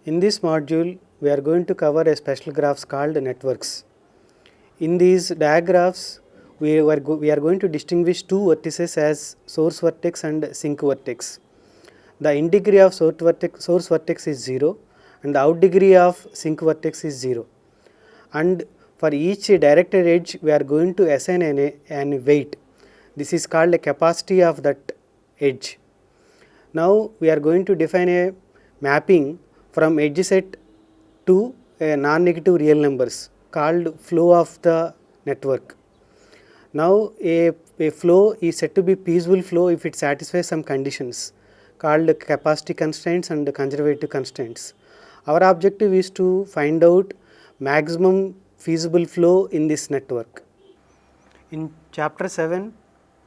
In this module, we are going to cover a special graphs called networks. In these diagraphs, we are going to distinguish two vertices as source vertex and sink vertex. The in degree of source vertex is 0 and the out degree of sink vertex is 0. And for each directed edge, we are going to assign an weight. This is called a capacity of that edge. Now we are going to define a mapping from edge set to a non-negative real numbers called flow of the network. Now a flow is said to be feasible flow if it satisfies some conditions called capacity constraints and conservative constraints. Our objective is to find out maximum feasible flow in this network. In chapter 7,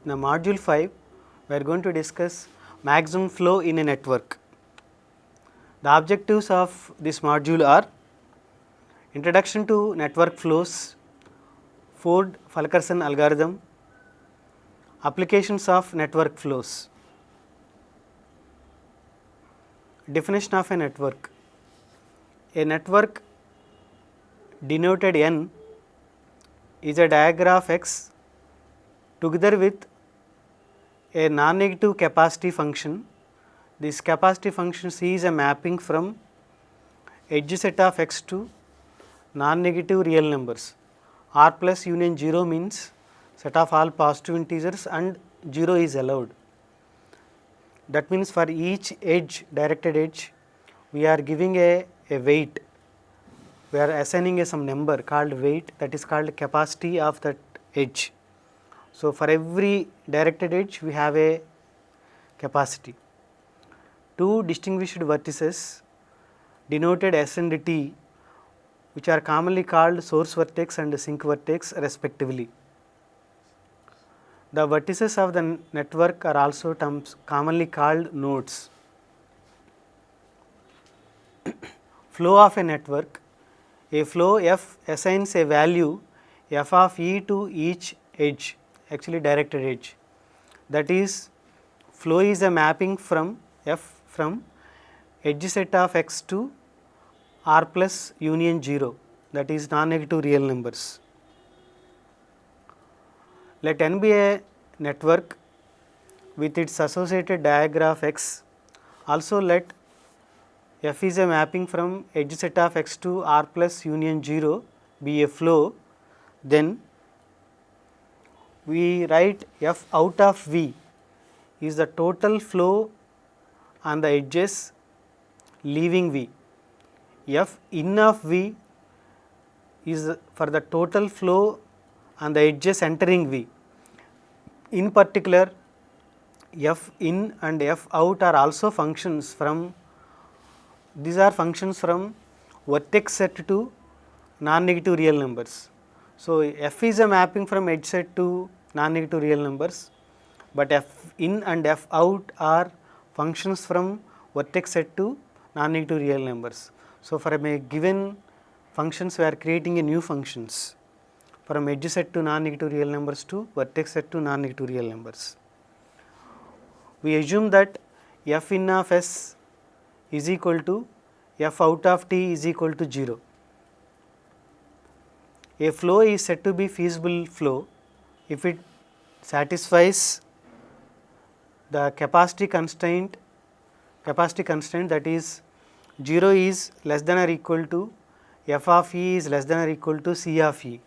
the module 5, we are going to discuss maximum flow in a network. The objectives of this module are introduction to network flows, Ford-Fulkerson algorithm, applications of network flows. Definition of a network. A network denoted N is a diagram X together with a non-negative capacity function. This capacity function C is a mapping from edge set of X to non-negative real numbers. R plus union 0 means set of all positive integers and 0 is allowed. That means for each edge, directed edge, we are giving a weight. We are assigning some number called weight, that is called capacity of that edge. So for every directed edge, we have a capacity. Two distinguished vertices denoted S and T, which are commonly called source vertex and sink vertex respectively. The vertices of the network are also commonly called nodes. Flow of a network. A flow F assigns a value f of E to each edge, actually directed edge. That is, flow is a mapping from F from edge set of X to R plus union 0, that is non-negative real numbers. Let N be a network with its associated diagram X. Also let F is a mapping from edge set of X to R plus union 0 be a flow. Then we write F out of V is the total flow on the edges leaving V. F in of V is for the total flow on the edges entering V. In particular, F in and F out are also functions from, these are functions from vertex set to non-negative real numbers. So F is a mapping from edge set to non-negative real numbers, but F in and F out are functions from vertex set to non-negative real numbers. So for a given functions, we are creating a new functions from edge set to non-negative real numbers to vertex set to non-negative real numbers. We assume that F in of S is equal to F out of T is equal to 0. A flow is said to be feasible flow if it satisfies the capacity constraint, that is 0 is less than or equal to F of E is less than or equal to C of E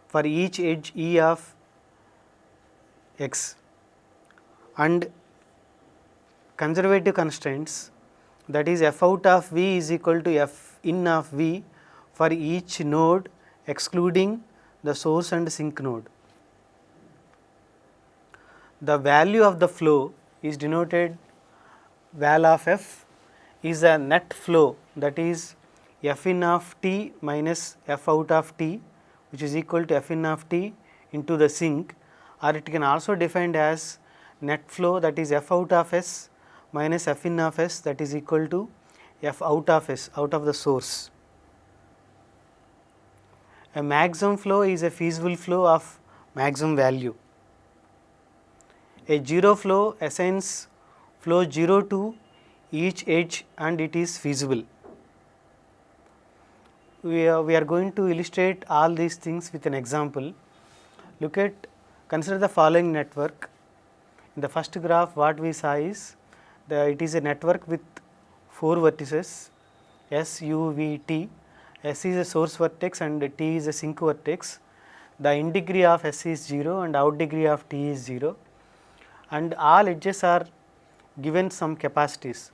for each edge E of X, and conservative constraints, that is F out of V is equal to F in of V for each node excluding the source and sink node. The value of the flow is denoted val of F is a net flow, that is F in of T minus F out of T, which is equal to F in of T into the sink, or it can also defined as net flow, that is F out of S minus F in of S, that is equal to F out of S, out of the source. A maximum flow is a feasible flow of maximum value. A zero flow assigns flow 0 to each edge and it is feasible. we are going to illustrate all these things with an example. Consider the following network. In the first graph, what we saw is it is a network with 4 vertices S, U, V, T. S is a source vertex and T is a sink vertex. The in degree of S is 0 and out degree of T is 0, and all edges are given some capacities.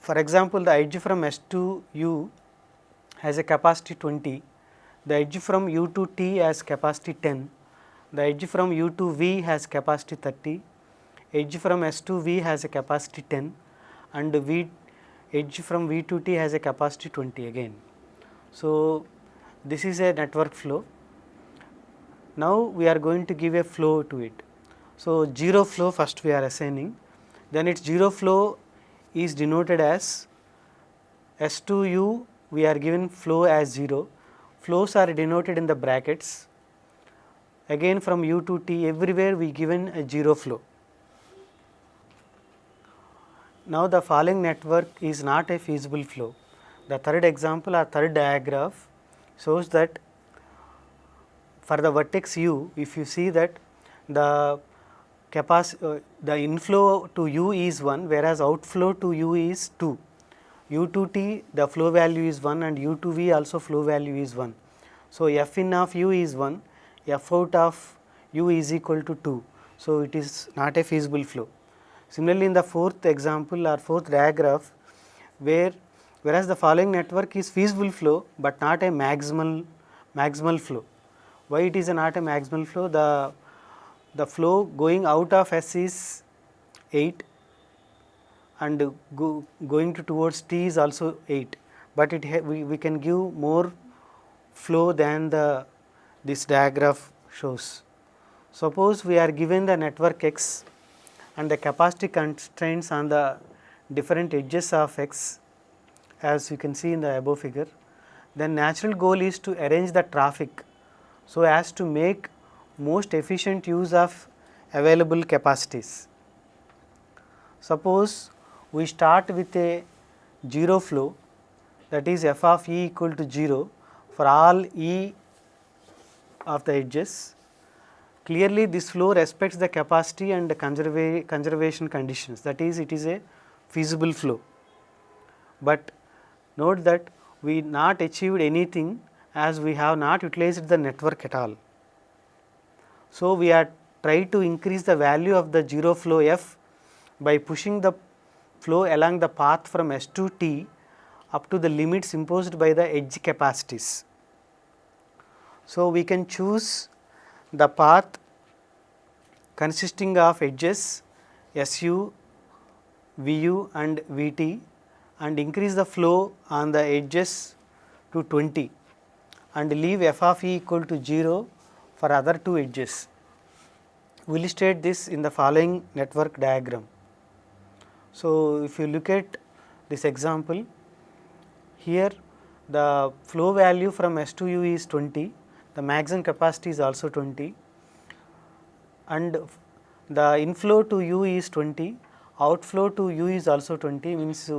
For example, the edge from S to U has a capacity 20, the edge from U to T has capacity 10, the edge from U to V has capacity 30, edge from S to V has a capacity 10, and edge from V to T has a capacity 20 again. So, this is a network flow. Now, we are going to give a flow to it. So, 0 flow first we are assigning, then its 0 flow is denoted as S to U, we are given flow as 0, flows are denoted in the brackets. Again from U to T, everywhere we given a 0 flow. Now, the following network is not a feasible flow. The third example or third diagram shows that for the vertex U, if you see that the inflow to U is 1, whereas outflow to U is 2. U to T, the flow value is 1, and U to V also flow value is 1. So, F in of U is 1, F out of U is equal to 2. So, it is not a feasible flow. Similarly, in the fourth example or fourth diagram, whereas the following network is feasible flow, but not a maximal flow. Why it is not a maximal flow? The flow going out of S is 8 and going towards T is also 8, but we can give more flow than this diagram shows. Suppose we are given the network X and the capacity constraints on the different edges of X, as you can see in the above figure, then natural goal is to arrange the traffic so as to make most efficient use of available capacities. Suppose we start with a 0 flow, that is f of E equal to 0 for all E of the edges. Clearly, this flow respects the capacity and conservation conditions, that is, it is a feasible flow. But note that we not achieved anything as we have not utilized the network at all. So, we are trying to increase the value of the 0 flow F by pushing the flow along the path from S to T up to the limits imposed by the edge capacities. So, we can choose the path consisting of edges SU, VU and VT and increase the flow on the edges to 20 and leave f of E equal to 0 for other 2 edges. We illustrate this in the following network diagram. So, if you look at this example, here the flow value from S to U is 20, the maximum capacity is also 20 and the inflow to U is 20, outflow to U is also 20, means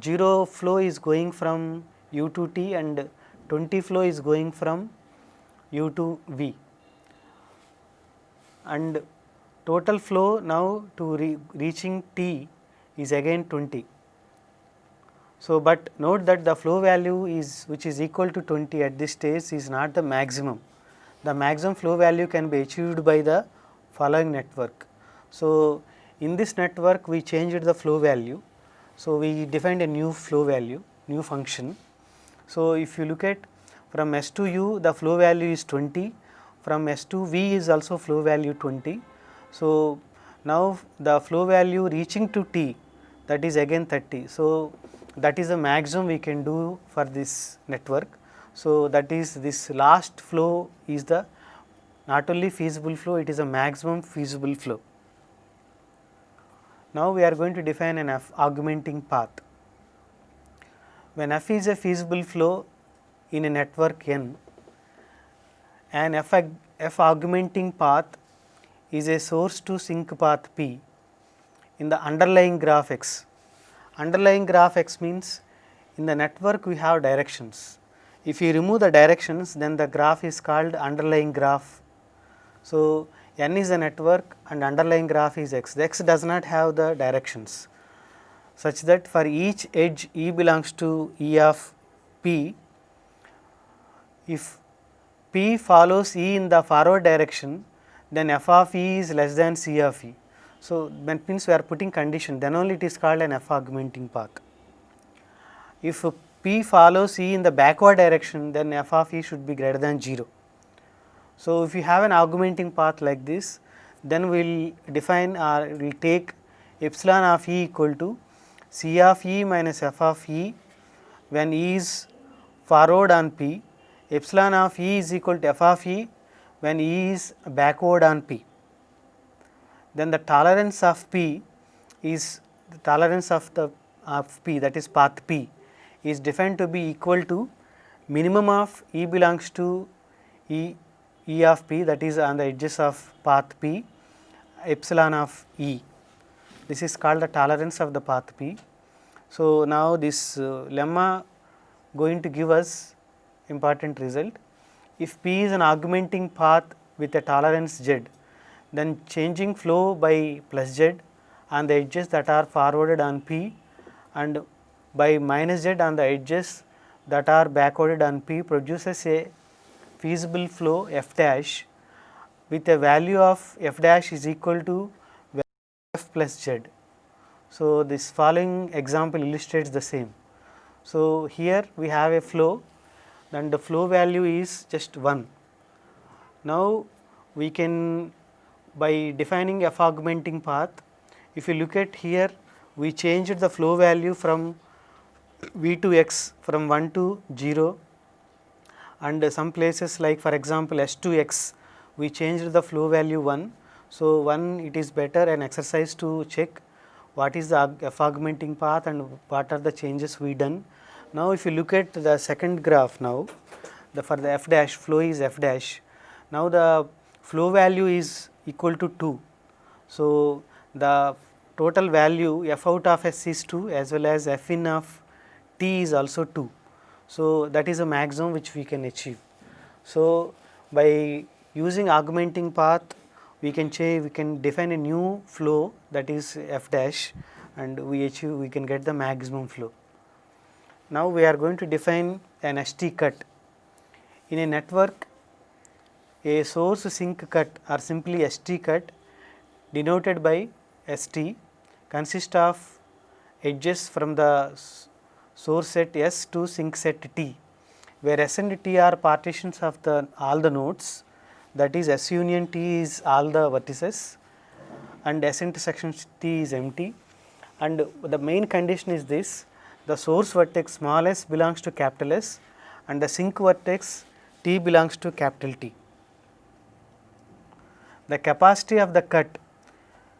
0 flow is going from U to T and 20 flow is going from U to V, and total flow now to reaching T is again 20. So, but note that the flow value is which is equal to 20 at this stage is not the maximum. The maximum flow value can be achieved by the following network. So, in this network we changed the flow value. So, we defined a new flow value, new function. So, if you look at from S to U the flow value is 20, from S to V is also flow value 20. So, now the flow value reaching to T, that is again 30. So, that is the maximum we can do for this network. So, that is this last flow is the not only feasible flow, it is a maximum feasible flow. Now, we are going to define an F augmenting path. When F is a feasible flow in a network N, an F augmenting path is a source to sink path P in the underlying graph X. Underlying graph X means in the network we have directions. if you remove the directions, then the graph is called underlying graph. So, N is a network and underlying graph is X. The X does not have the directions, such that for each edge E belongs to E of P, if P follows E in the forward direction, then F of E is less than C of E. So, that means we are putting condition, then only it is called an F augmenting path. If P follows E in the backward direction, then F of E should be greater than 0. So, if you have an augmenting path like this, then we will define or we will take epsilon of E equal to C of E minus F of E when E is forward on P, epsilon of E is equal to F of E when E is backward on P. Then the tolerance of P is the tolerance of P, that is path P, is defined to be equal to minimum of E belongs to E of P, that is on the edges of path P, epsilon of E. This is called the tolerance of the path P. So, now this lemma going to give us important result. If P is an augmenting path with a tolerance Z, then changing flow by plus Z on the edges that are forwarded on P and by minus Z on the edges that are backwarded on P produces a feasible flow F dash with a value of F dash is equal to F plus Z. So, this following example illustrates the same. So, here we have a flow and the flow value is just 1. Now, we can by defining F augmenting path, if you look at here, we changed the flow value from V to X from 1 to 0 and some places like for example S to X we changed the flow value 1. So, 1 it is better an exercise to check what is the F augmenting path and what are the changes we done. Now, if you look at the second graph now, for the F dash flow is F dash. Now, the flow value is equal to 2. So, the total value F out of S is 2 as well as F in of T is also 2. So, that is a maximum which we can achieve. So, by using augmenting path we can define a new flow that is F dash and we can get the maximum flow. Now, we are going to define an ST cut. In a network, a source sink cut or simply ST cut denoted by ST consists of edges from the source set S to sink set T, where S and T are partitions of all the nodes, that is S union T is all the vertices and S intersection T is empty, and the main condition is this: the source vertex small s belongs to capital S and the sink vertex T belongs to capital T. The capacity of the cut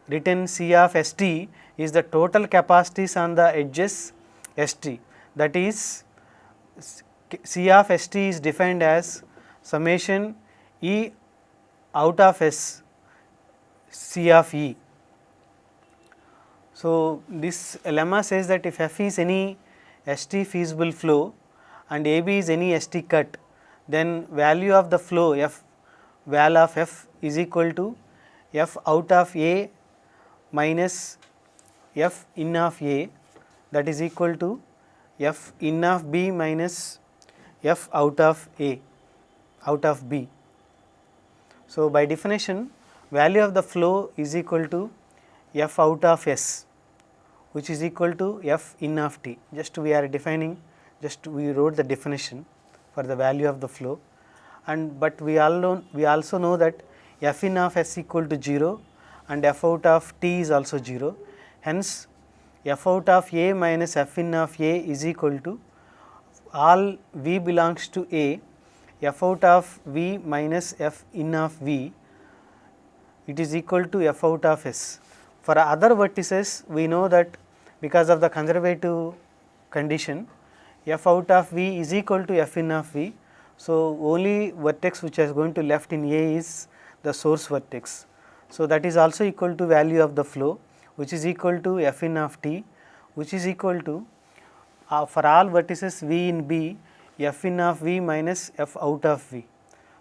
written C of ST is the total capacities on the edges ST, that is C of ST is defined as summation E out of S C of E. So, this lemma says that if F is any ST feasible flow and AB is any ST cut, then value of the flow F val of F is equal to F out of A minus F in of A, that is equal to F in of B minus F out of A out of B. So, by definition value of the flow is equal to F out of S, which is equal to F in of T. Just we are defining, just we wrote the definition for the value of the flow, and but we also know that F in of S equal to 0 and F out of T is also 0. Hence, F out of A minus F in of A is equal to all V belongs to A, F out of V minus F in of V, it is equal to F out of S. For other vertices, we know that because of the conservative condition, F out of V is equal to F in of V. So, only vertex which is going to left in A is the source vertex. So, that is also equal to value of the flow, which is equal to F in of T, which is equal to for all vertices V in B, f in of v minus f out of v.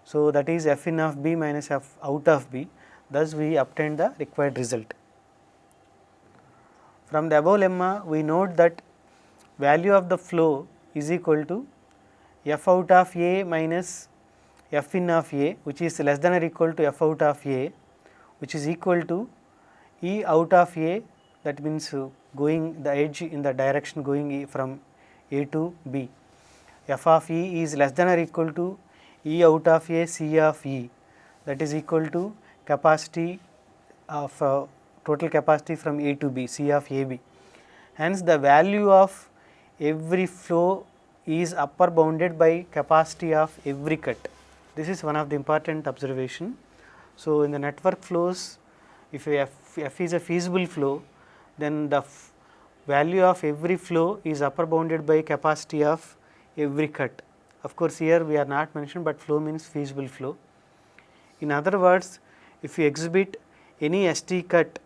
So, that is f in of b minus f out of b, thus we obtained the required result. From the above lemma, we note that value of the flow is equal to f out of a minus f in of a, which is less than or equal to f out of a, which is equal to E out of a, that means going the edge in the direction going from A to B. F of E is less than or equal to E out of a C of E, that is equal to capacity of total capacity from A to B, C of AB. Hence, the value of every flow is upper bounded by capacity of every cut. This is one of the important observation. So, in the network flows, if f is a feasible flow, then the value of every flow is upper bounded by capacity of every cut. Of course, here we are not mentioned, but flow means feasible flow. In other words, if you exhibit any ST cut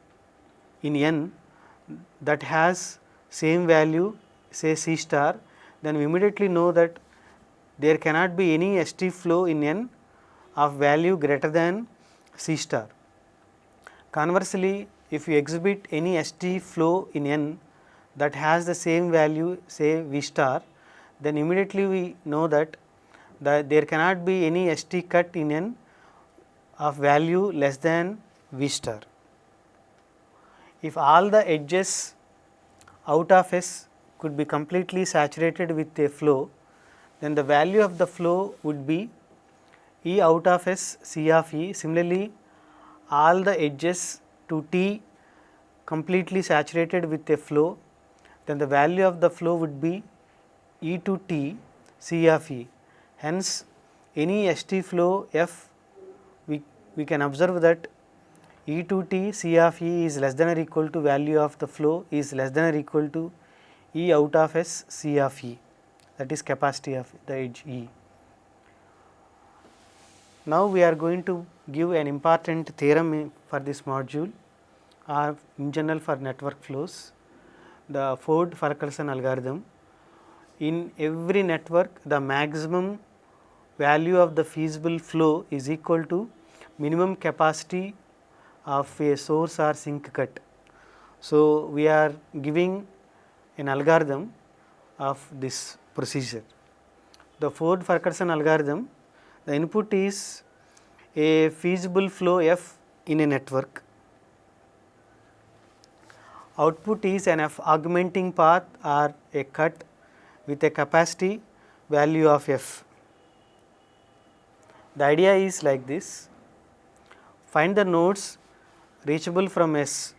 in n that has same value, say C star, then we immediately know that there cannot be any ST flow in n of value greater than C star. Conversely, if you exhibit any ST flow in n that has the same value, say V star, then immediately we know that there cannot be any ST cut in n of value less than V star. If all the edges out of S could be completely saturated with a flow, then the value of the flow would be E out of S C of E. Similarly, all the edges to T completely saturated with a flow, then the value of the flow would be E to T C of E. Hence, any ST flow F, we can observe that E to T C of E is less than or equal to value of the flow is less than or equal to E out of S C of E, that is capacity of the edge E. Now, we are going to give an important theorem for this module or in general for network flows, the Ford-Farquharson algorithm. In every network, the maximum value of the feasible flow is equal to minimum capacity of a source or sink cut. So, we are giving an algorithm of this procedure. The Ford-Farquharson algorithm, the input is a feasible flow F in a network, output is an F augmenting path or a cut with a capacity value of F. The idea is like this: find the nodes reachable from S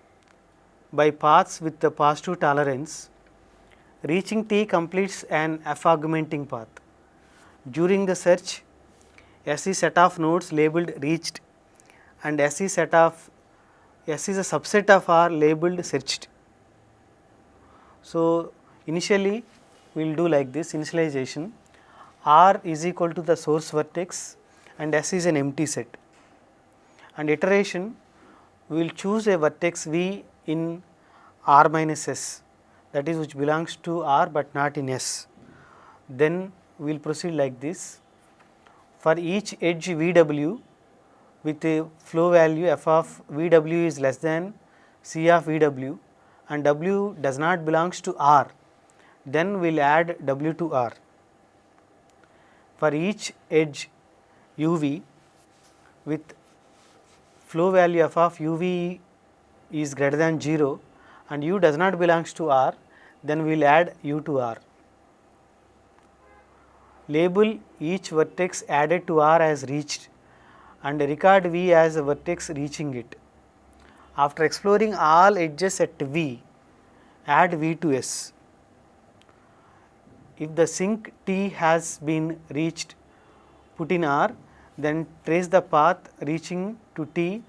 by paths with the positive tolerance. Reaching T completes an F augmenting path. During the search, S is set of nodes labeled reached and S is a subset of R labeled searched. So, initially we will do like this initialization: R is equal to the source vertex and S is an empty set, and iteration we will choose a vertex V in R minus S, that is which belongs to R but not in S. Then we will proceed like this: for each edge VW with a flow value f of VW is less than C of VW and W does not belongs to R, then we will add W to R. For each edge UV with flow value f of UV is greater than 0 and U does not belongs to R, then we will add U to R. Label each vertex added to R as reached and record V as a vertex reaching it. After exploring all edges at V, add V to S. If the sink T has been reached, put in R, then trace the path reaching to T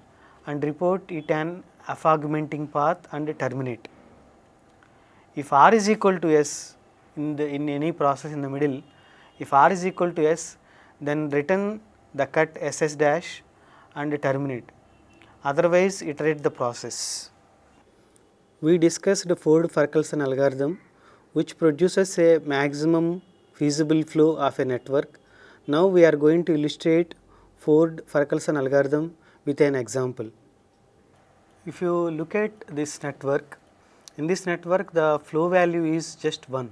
and report it an F augmenting path and terminate. If R is equal to S in any process in the middle, if R is equal to S, then return the cut SS dash and terminate, otherwise iterate the process. We discussed the Ford-Farquharson algorithm, which produces a maximum feasible flow of a network. Now we are going to illustrate Ford-Farquharson algorithm with an example. If you look at this network, in this network the flow value is just 1,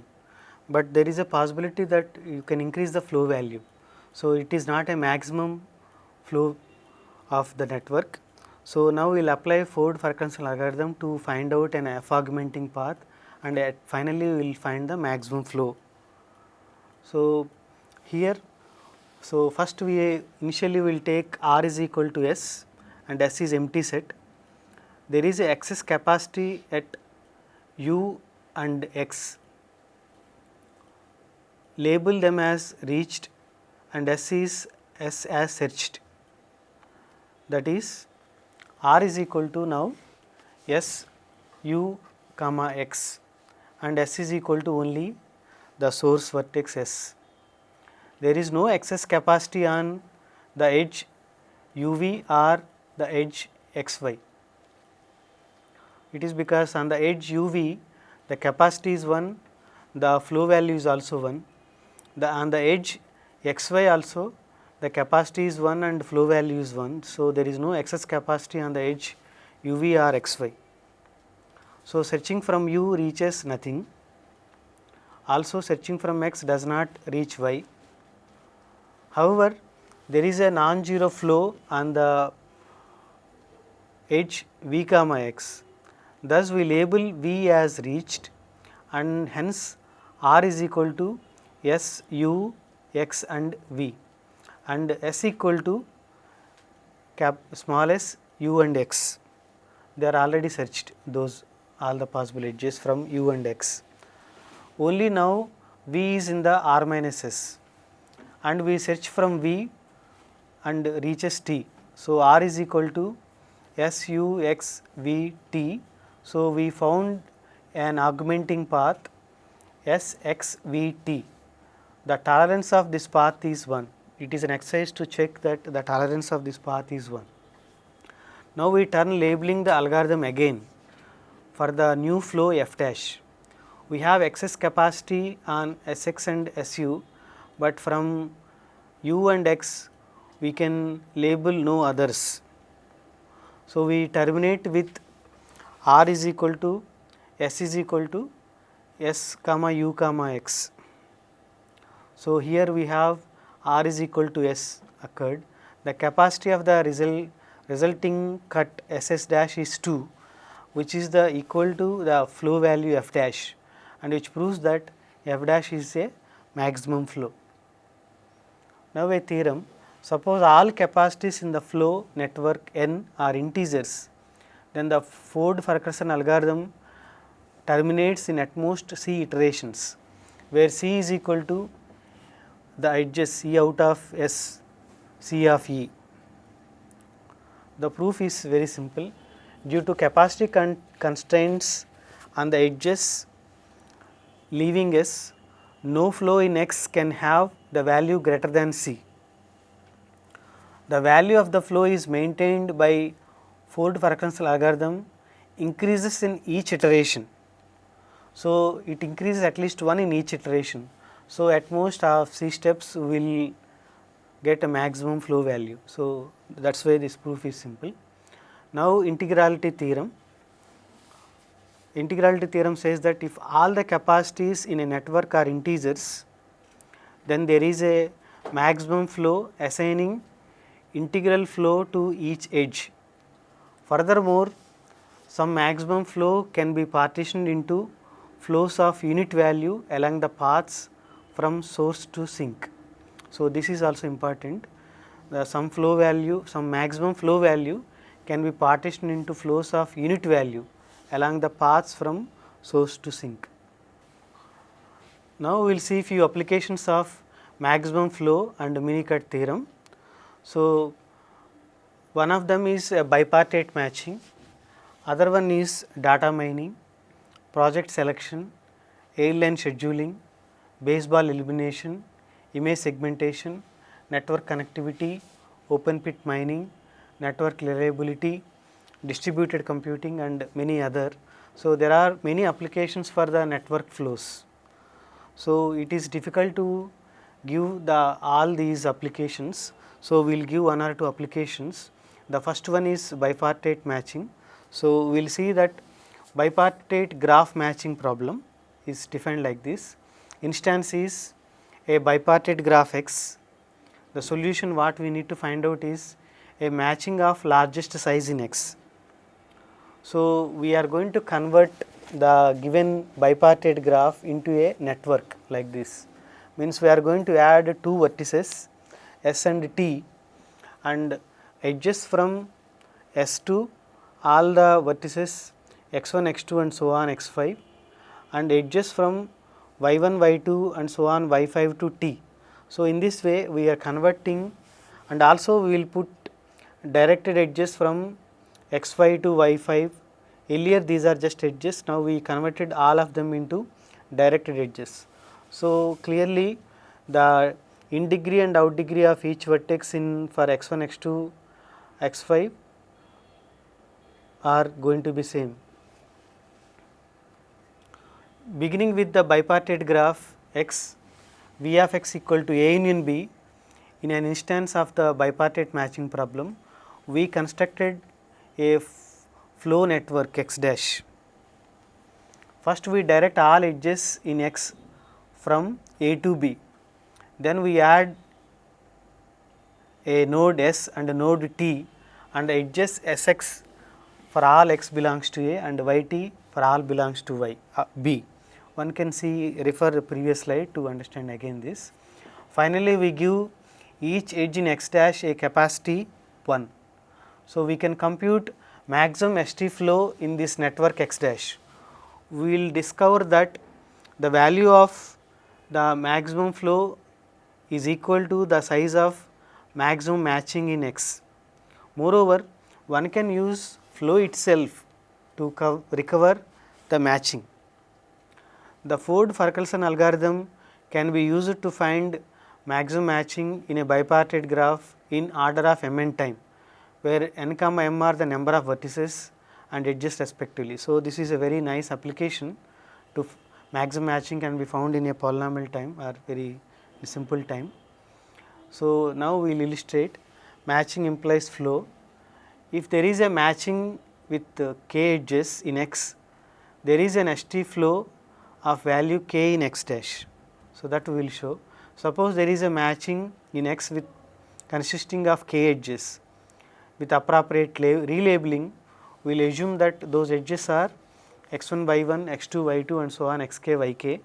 but there is a possibility that you can increase the flow value. So, it is not a maximum flow of the network. So, now we will apply Ford-Farquharson algorithm to find out an f augmenting path, and finally we will find the maximum flow. So, here, so first we initially will take R is equal to S and S is empty set. There is a excess capacity at U and X. Label them as reached and S is S as searched. That is, R is equal to now S U comma X and S is equal to only the source vertex S. There is no excess capacity on the edge UV or the edge XY. It is because on the edge UV the capacity is 1, the flow value is also 1. On the edge XY also the capacity is 1 and flow value is 1. So, there is no excess capacity on the edge UV or XY. So, searching from U reaches nothing, also searching from X does not reach Y. However, there is a non-zero flow on the edge V comma X. Thus, we label V as reached and hence R is equal to S U X and V and S equal to small s U and X. They are already searched those all the possible edges from U and X. Only now V is in the R minus S and we search from V and reaches T. So, R is equal to S U X V T. So, we found an augmenting path S X V T. The tolerance of this path is 1. It is an exercise to check that the tolerance of this path is 1. Now, we turn labeling the algorithm again for the new flow F dash. We have excess capacity on S x and S u, but from U and X we can label no others. So, we terminate with R is equal to S is equal to S comma U comma X. So, here we have R is equal to S occurred. The capacity of the resulting cut S s dash is 2, which is the equal to the flow value F dash and which proves that F dash is a maximum flow. Now, a theorem: suppose all capacities in the flow network N are integers, then the Ford-Farquharson algorithm terminates in at most C iterations, where C is equal to the edges C out of S, C of E. The proof is very simple. Due to capacity constraints on the edges leaving S, no flow in X can have the value greater than C. The value of the flow is maintained by Ford-Farquharson algorithm increases in each iteration. So, it increases at least 1 in each iteration. So, at most of C steps will get a maximum flow value. So, that is why this proof is simple. Now, integrality theorem. Integrality theorem says that if all the capacities in a network are integers, then there is a maximum flow assigning integral flow to each edge. Furthermore, some maximum flow can be partitioned into flows of unit value along the paths from source to sink. So, this is also important. Some maximum flow value can be partitioned into flows of unit value along the paths from source to sink. Now, we will see few applications of maximum flow and minicut theorem. So, one of them is bipartite matching, other one is data mining, project selection, airline scheduling, baseball elimination, image segmentation, network connectivity, open pit mining, network reliability, distributed computing and many other. So, there are many applications for the network flows. So it is difficult to give all these applications. So we will give one or two applications. The first one is bipartite matching. So we will see that bipartite graph matching problem is defined like this. Instance is a bipartite graph X. The solution what we need to find out is a matching of largest size in X. So we are going to convert the given bipartite graph into a network like this. Means we are going to add two vertices S and T and edges from S to all the vertices x1, x2 and so on x5, and edges from y1, y2 and so on y5 to T. So in this way we are converting, and also we will put directed edges from x5 to y5. Earlier these are just edges, now we converted all of them into directed edges. So clearly the in degree and out degree of each vertex in for x1, x2, x5 are going to be same. Beginning with the bipartite graph X, V of x equal to A union B, in an instance of the bipartite matching problem, we constructed a flow network X dash. First we direct all edges in X from A to B, then we add a node S and a node T and edges Sx for all x belongs to A and Yt for all belongs to B. One can refer the previous slide to understand again this. Finally, we give each edge in x dash a capacity 1. So we can compute maximum ST flow in this network x dash. We will discover that the value of the maximum flow is equal to the size of maximum matching in x. Moreover, one can use flow itself to recover the matching. The Ford-Farquharson algorithm can be used to find maximum matching in a bipartite graph in order of mn time, where n comma m are the number of vertices and edges respectively. So this is a very nice application to maximum matching can be found in a polynomial time or very simple time. So now we will illustrate matching implies flow. If there is a matching with k edges in x, there is an ST flow of value k in x dash. So that we will show. Suppose there is a matching in x with consisting of k edges. With appropriate relabeling, we will assume that those edges are x1, y1, x2, y2 and so on xk, yk.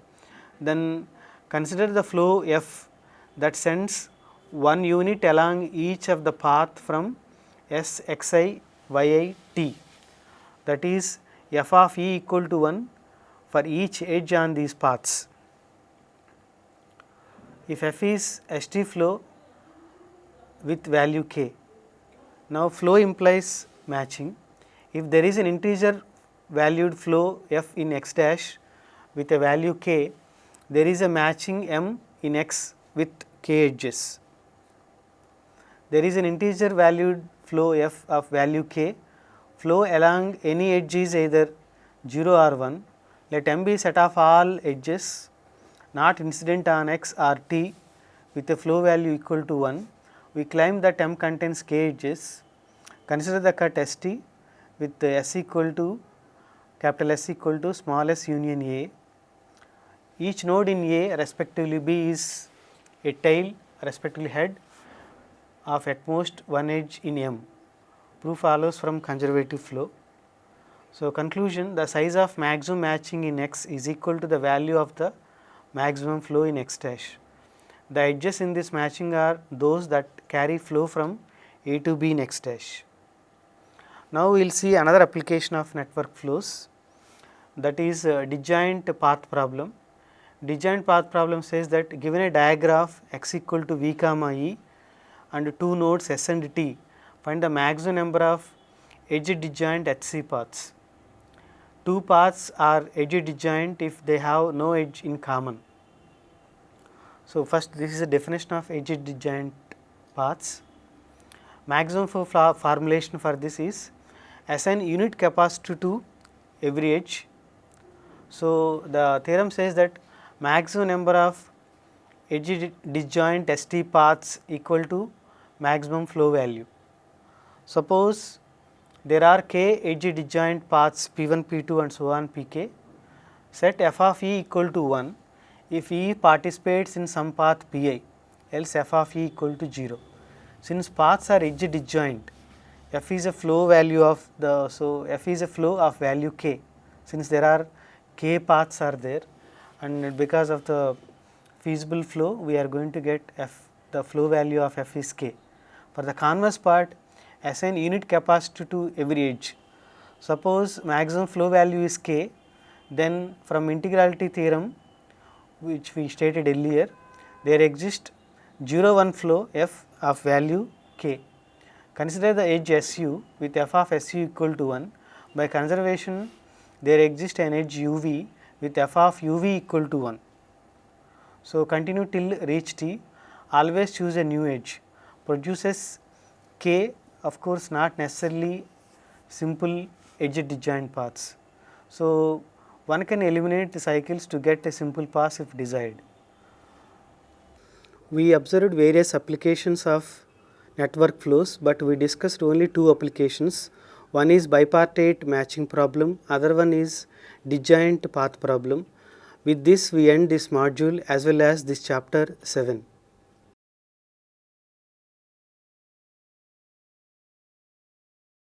Then consider the flow f that sends one unit along each of the path from S, xi, yi, t, that is f of e equal to 1 for each edge on these paths. If f is ST flow with value k, now flow implies matching. If there is an integer valued flow f in x dash with a value k, there is a matching m in x with k edges. There is an integer valued flow f of value k, flow along any edge is either 0 or 1. Let m be set of all edges not incident on x or t with a flow value equal to 1. We claim that m contains k edges. Consider the cut ST with S equal to capital S equal to small s union A. Each node in A respectively B is a tail respectively head of at most one edge in M. Proof follows from conservative flow. So conclusion, the size of maximum matching in X is equal to the value of the maximum flow in X dash. The edges in this matching are those that carry flow from A to B in X dash. Now we will see another application of network flows, that is disjoint path problem. Disjoint path problem says that given a diagram x equal to v comma e and two nodes S and T, find the maximum number of edge disjoint HC paths. Two paths are edge disjoint if they have no edge in common. So first, this is a definition of edge disjoint paths. Maximum formulation for this is assign unit capacity to every edge. So the theorem says that maximum number of edge disjoint ST paths equal to maximum flow value. Suppose there are k edge disjoint paths P1, P2 and so on Pk. Set f of e equal to 1 if e participates in some path Pi, else f of e equal to 0. Since paths are edge disjoint, f is a flow value of the, so f is a flow of value k, since there are k paths are there, and because of the feasible flow we are going to get f, the flow value of f is k. For the converse part, assign unit capacity to every edge. Suppose maximum flow value is k, then from integrality theorem which we stated earlier, there exists 0 1 flow f of value k. Consider the edge SU with f of SU equal to 1. By conservation, there exists an edge UV with f of UV equal to 1. So, continue till reach T, always choose a new edge, produces k, of course not necessarily simple edge disjoint paths. So, one can eliminate the cycles to get a simple path if desired. We observed various applications of network flows, but we discussed only two applications. One is bipartite matching problem, other one is disjoint path problem. With this we end this module as well as this chapter 7.